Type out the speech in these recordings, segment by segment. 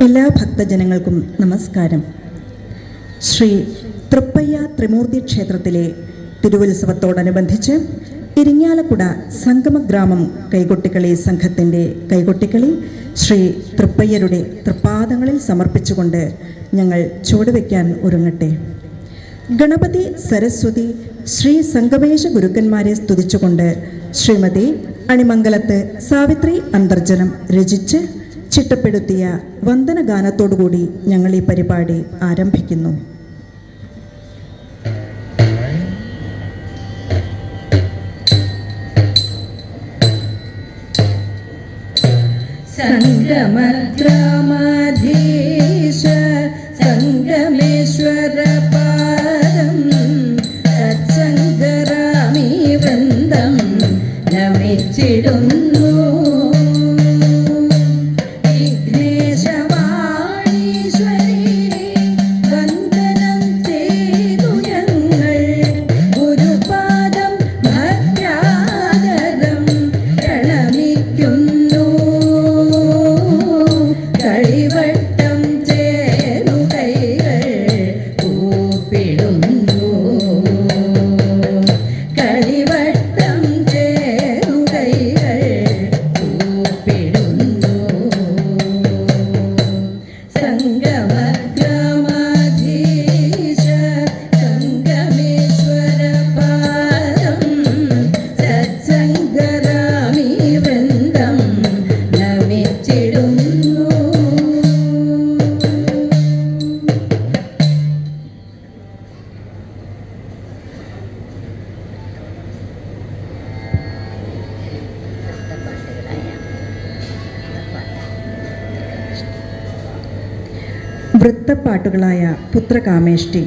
എല്ലാ ഭക്തജനങ്ങൾക്കും നമസ്കാരം. ശ്രീ തൃപ്പയ്യ ത്രിമൂർത്തി ക്ഷേത്രത്തിലെ തിരുവുത്സവത്തോടനുബന്ധിച്ച് ഇരിങ്ങാലക്കുട സംഗമഗ്രാമം കൈകൊട്ടിക്കളി സംഘത്തിൻ്റെ കൈകൊട്ടിക്കളി ശ്രീ തൃപ്പയ്യരുടെ തൃപ്പാദങ്ങളിൽ സമർപ്പിച്ചുകൊണ്ട് ഞങ്ങൾ ചുവടുവയ്ക്കാൻ ഒരുങ്ങട്ടെ. ഗണപതി, സരസ്വതി, ശ്രീ സംഗമേശ ഗുരുക്കന്മാരെ സ്തുതിച്ചുകൊണ്ട് ശ്രീമതി അണിമംഗലത്ത് സാവിത്രി അന്തർജനം രചിച്ച് ചിട്ടപ്പെടുത്തിയ വന്ദനഗാനത്തോടുകൂടി ഞങ്ങൾ ഈ പരിപാടി ആരംഭിക്കുന്നു. സംഗമഗ്രാമാധീശ സംഗമേശ്വര പാദം സത്സംഗരാമി വൃന്ദം നമിച്ചിടുന്നു. വൃത്തപ്പാട്ടുകളായ പുത്രകാമേഷ്ടി,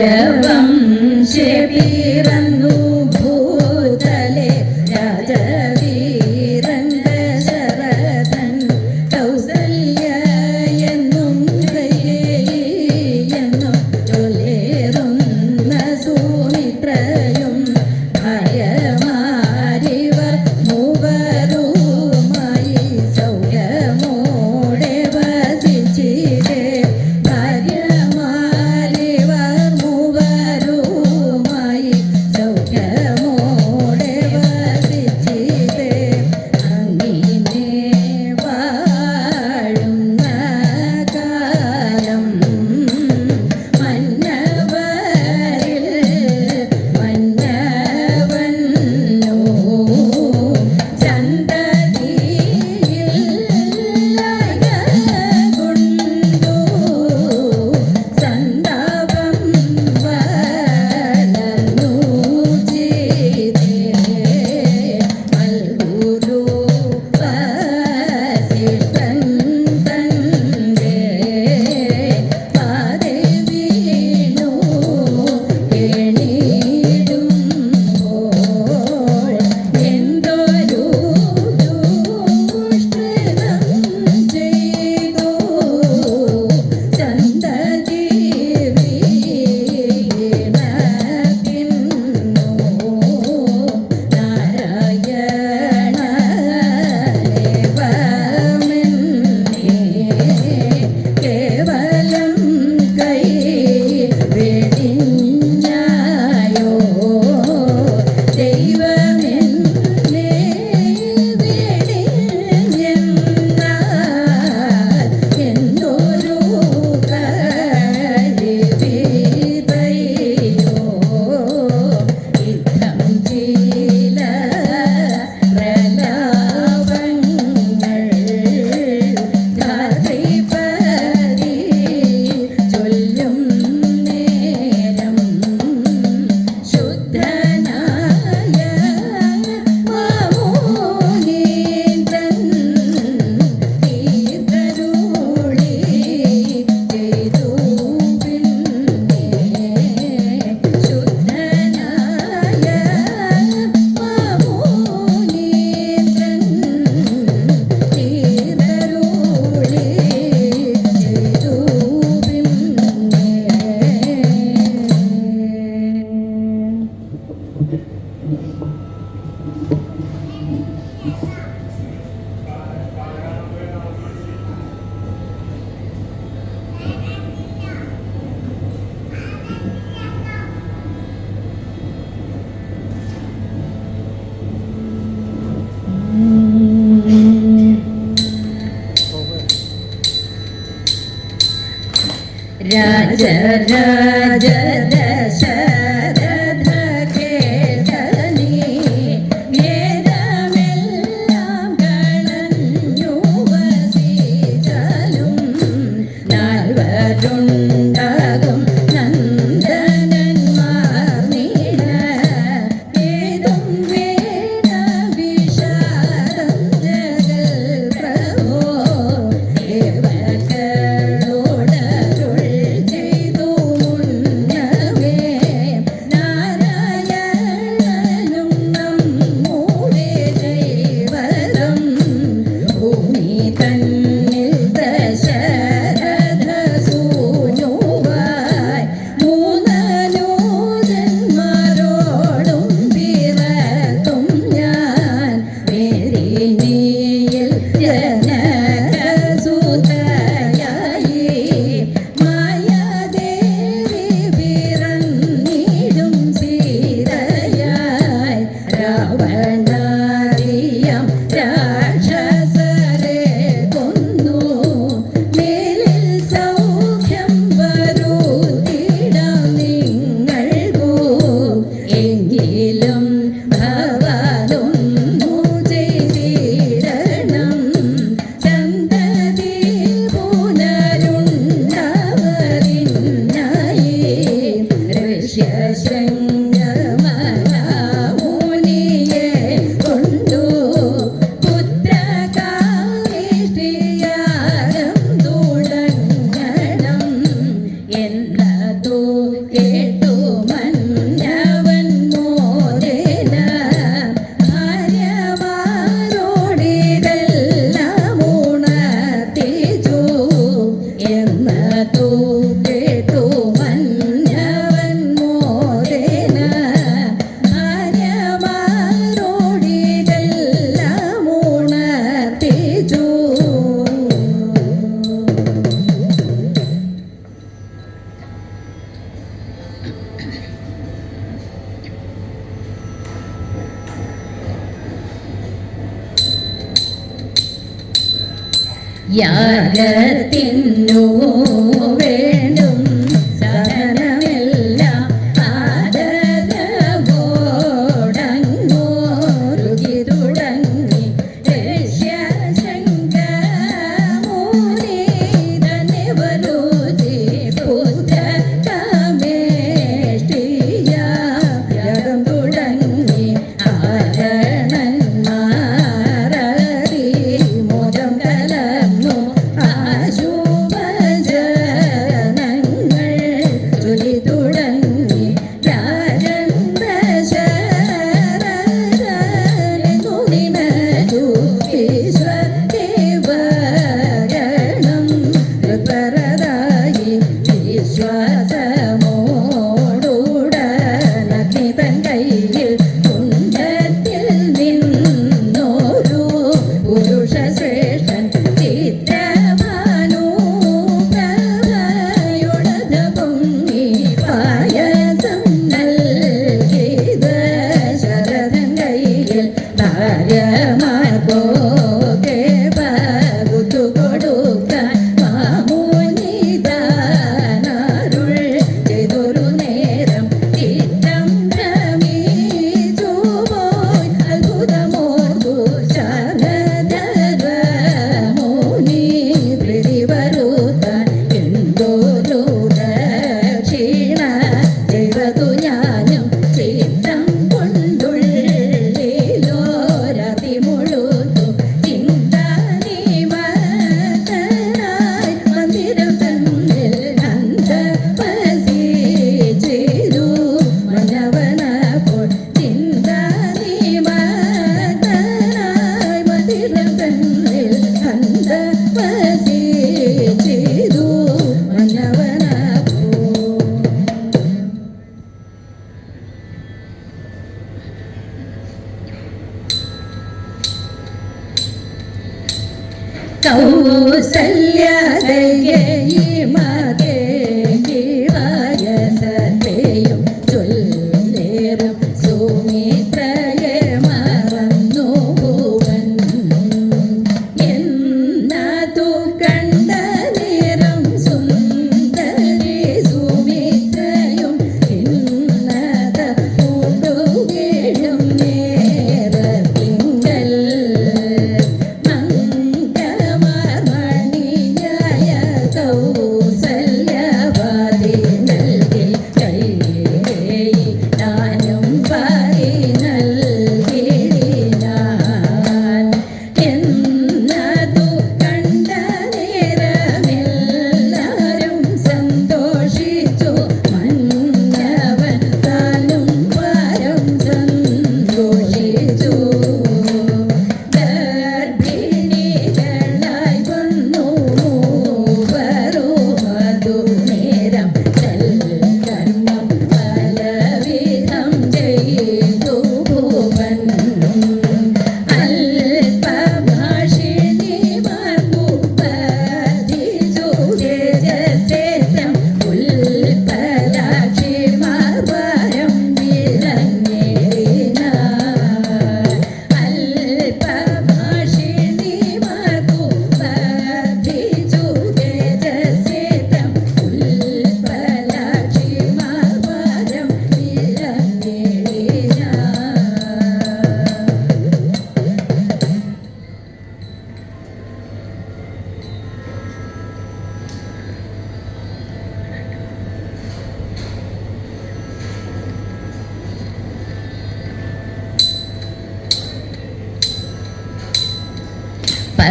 സൂര്യവംശേ പിറന്നു ഭൂതലെ രാജവീരൻ ദശരഥൻ കൗസല്യ എന്നും എന്നും ചൊല്ലേറുന്ന സുമിത്രയും ഭാര്യമാരിവർ മൂവരുമായി സൗഖ്യമോടെ വസിച്ചിടേ. ഭാര്യമാരിവർ മൂവരുമായി സൗഖ്യ രാജരാജ ദശരഥ കേൾക്കനീ നേരമെല്ലാം കളഞ്ഞു വസിച്ചാലും നാൽവരുണ്ടാകും നന്ദനന്മാർ നീട ഏതും വേണ വിഷാദം ജഗൽ പ്രഭോ ദേവകളോടരുൾ ചെയ്തു മുന്നമേ നാരായണനും നമ്മുടെ ദൈവതം ഭൂമി തന്നിൽ ദശരഥ സൂനുവായി മൂന്നനൂതന്മാരോടും പിറക്കും ഞാൻ മേരിനിയിൽ ജനകസുതയായി മായാദേവി പിറന്നിടും സീതയായി രാവണാരിയം രാക്ഷസരെ കൊന്നു മേലിൽ സൗഖ്യം വരുത്തിടാം നിങ്ങൾക്കു എങ്കിലും ഭവാനൊന്നു ചെയ്തിടണം സന്തതി പുനരുണ്ടാവതിനായി ഋഷ്യശൃംഗമഹാമുനിയെ കൊണ്ടു പുത്രകാമേഷ്ടിയാരം തുടങ്ങണം എന്നതു കേട്ടു മന്നവൻ മോദേന ഭാര്യമാരോടിതെല്ലാം ഉണർത്തിച്ചു എന്നതു കേട്ടു മന്നവൻ മോദേന ഭാര്യമാരോടിതെല്ലാം ഉണർത്തിച്ചു. യാഗത്തിനു വേണ്ടും സാധനമെല്ലാം ആദരവോടങ്ങോരുകി തുടങ്ങി ഋഷ്യശൃംഗമുനി തന്നെ വരുതി പുത്രകാമേഷ്ടിയാഗം തുടങ്ങി ആരണന്മാരതി മോദം കലർന്നു ആശുഭജ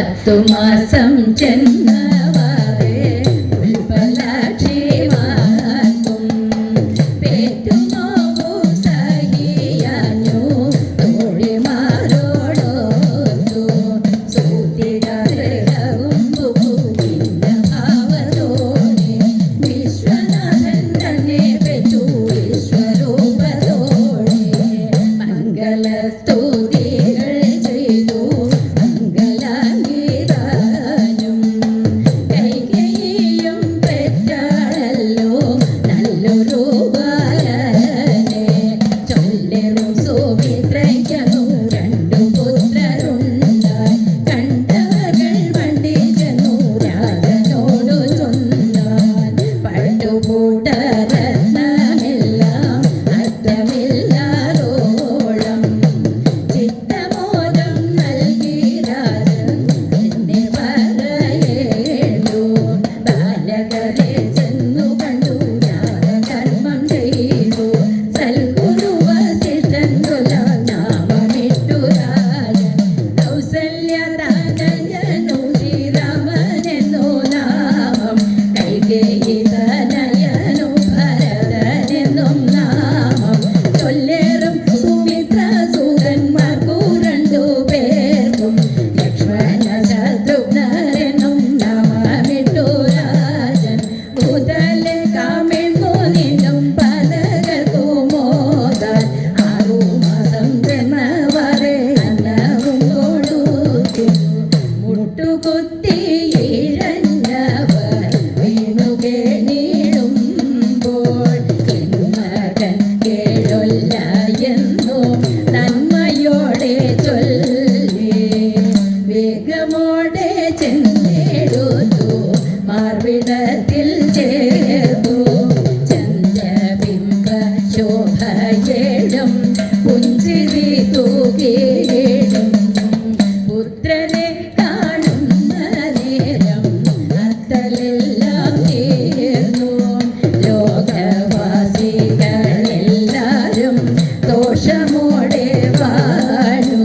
10 മാസം ചെന്നവാറേ ഉൽപ്പലാക്ഷിമാർക്കും പേറ്റുനോവു സഹിയാഞ്ഞു തോഴിമാരോടൊത്തു സൂതികാഗ്രഹവും ബുക്കുവിന്ന അവർ തോന്നി വിശ്വനാഥൻ തന്നെ പെറ്റു വിശ്വരൂപത്തോടെ മംഗളസ്തുതികൾ ചെയ്തു മംഗളാംഗീതാനും കൈകേയിയും പെറ്റാളല്ലോ നല്ലൊരു ബാലനെ ചൊല്ലേറും സുമിത്രയ്ക്കു 2 പുത്രരുണ്ടായി കണ്ടവകൾ വണ്ടി ചെന്നു രാജനോടു ചൊന്നാൻ പട്ടുകൂടരത്നമെല്ലാം അറ്റമില്ലാതോളം ചിത്തമോദം നൽകി രാജൻ എന്നെ പറയേണ്ടു ബാലകരെ ചെന്നു കണ്ടു ജ്ഞാനകർമ്മം ചെയ്തു സൽഗുരു വസിഷ്ഠൻ നാമമിട്ടു രാജൻ കൗസല്യതനയനു ശ്രീരാമനെന്നു നാമം കൈകേയി തനയനു ഭരതനെന്നും നാമം ചൊല്ലേറും സുമിത്ര സൂതന്മാർക്കു 2 പേർക്കും ലക്ഷ്മണ ശത്രുഘ്നരെന്നും നാമമിട്ടു രാജൻ മുതലെ കാമെന്നു നിന്നും പലകർക്കു മോദാൻ 6 മാസം ചെന്നവരെ അന്നവും കൊടുത്തു മുട്ടുകുത്തി ഇഴഞ്ഞവർ വീണു കേണിടുമ്പോൾ മകൻ കേഴൊല്ല എന്നു നന്മയോടെ ചൊല്ലി വേഗമോടെ ചെന്നെടുത്തു മാർവിടത്തിൽ ചേർത്തു ചന്ദ്രബിംബ ശോഭയേടും പുഞ്ചിരി തൂകിയിടും പുത്രനെ കാണുന്ന നേരം അത്തലെല്ലാം തീർന്നു ലോകവാസികളെല്ലാരും ദോഷമോടെ വാഴു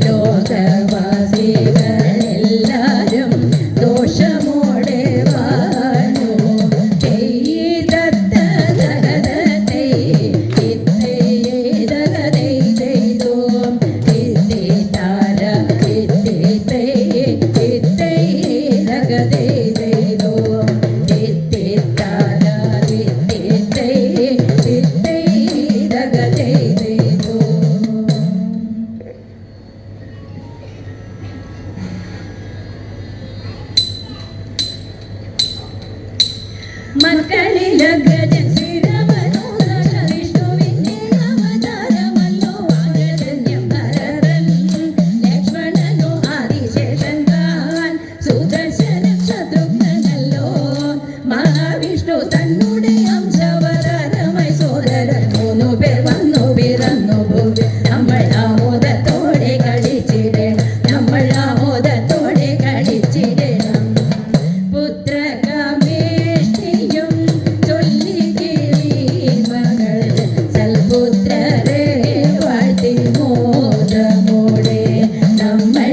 ലോകവാസികളെല്ലാരും ദോഷമോടെ വാഴു മക്കളിലഗ്രജൻ ശ്രീരാമനോദര വിഷ്ണുവിന്റെ അവതാരമല്ലോ ആഗ്രജന്യം ഭരതൻ ലക്ഷ്മണനോ ആദിശേഷൻ താൻ സുദർശനം ശത്രുഘ്നനല്ലോ മഹാവിഷ്ണു തന്നുടെ അംശവതാരമായി സോദരൻ 3 പേർ വന്നു പിറന്നു ഭൂമി നമ്മൾ ആമോദത്തോടെ കളിച്ചിടണം നമ്മൾ ആമോദത്തോടെ കളിച്ചിടണം പുത്രകാമേഷ്ടിയും ചൊല്ലിക്കിളി മകൾ സൽപുത്രരെ വാഴ്ത്തി മോദമോടെ നമ്മൾ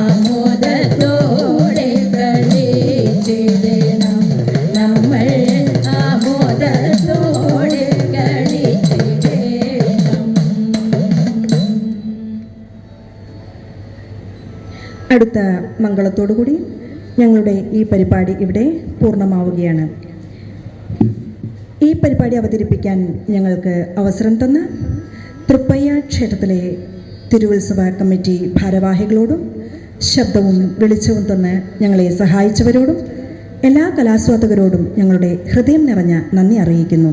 ആമോദത്തോടെ കളിച്ചിടണം നമ്മൾ ആമോദത്തോടെ കളിച്ചിടണം. അടുത്ത മംഗളത്തോടുകൂടി ഞങ്ങളുടെ ഈ പരിപാടി ഇവിടെ പൂർണ്ണമാവുകയാണ്. ഈ പരിപാടി അവതരിപ്പിക്കാൻ ഞങ്ങൾക്ക് അവസരം തന്ന തൃപ്പയ്യ ക്ഷേത്രത്തിലെ തിരുവുത്സവ കമ്മിറ്റി ഭാരവാഹികളോടും ശബ്ദവും വെളിച്ചവും തന്ന് ഞങ്ങളെ സഹായിച്ചവരോടും എല്ലാ കലാസ്വാദകരോടും ഞങ്ങളുടെ ഹൃദയം നിറഞ്ഞ നന്ദി അറിയിക്കുന്നു.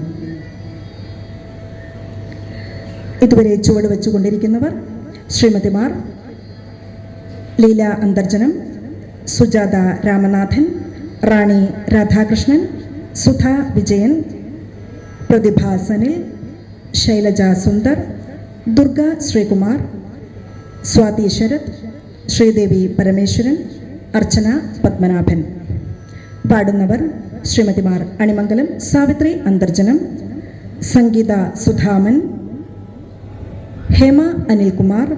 ഇതുവരെ ചുവട് വെച്ചുകൊണ്ടിരിക്കുന്നവർ ശ്രീമതിമാർ ലീല അന്തർജനം, സുജാത രാമനാഥൻ, റാണി രാധാകൃഷ്ണൻ, സുധ വിജയൻ, പ്രതിഭ സനിൽ, ശൈലജ സുന്ദർ, ദുർഗ ശ്രീകുമാർ, സ്വാതി ശരത്, ശ്രീദേവി പരമേശ്വരൻ, അർച്ചന പത്മനാഭൻ. പാടുന്നവർ ശ്രീമതിമാർ അണിമംഗലം സാവിത്രി അന്തർജനം, സംഗീത സുധാമൻ, ഹേമ അനിൽകുമാർ,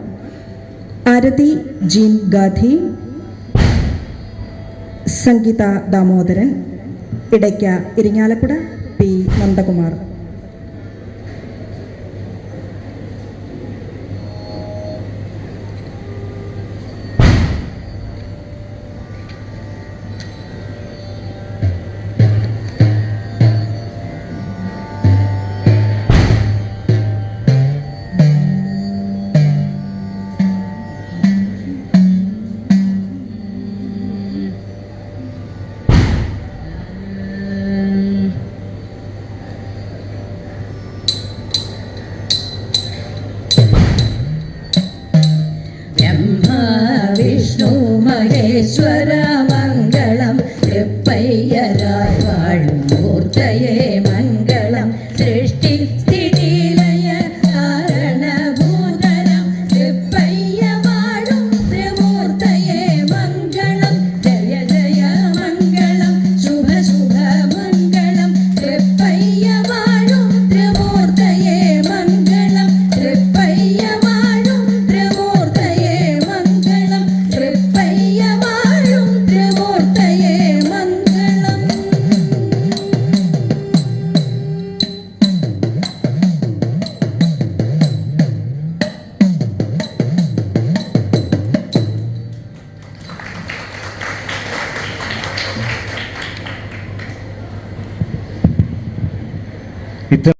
ആരതി ജീൻ ഗാന്ധി, സംഗീത ദാമോദരൻ, ഇടയ്ക്ക ഇരിങ്ങാലക്കുട പി നന്ദകുമാർ. വിഷ്ണു മഹേശ്വര മംഗളം തൃപ്പയ്യരായി വാഴും മൂർത്തയേ മംഗളം.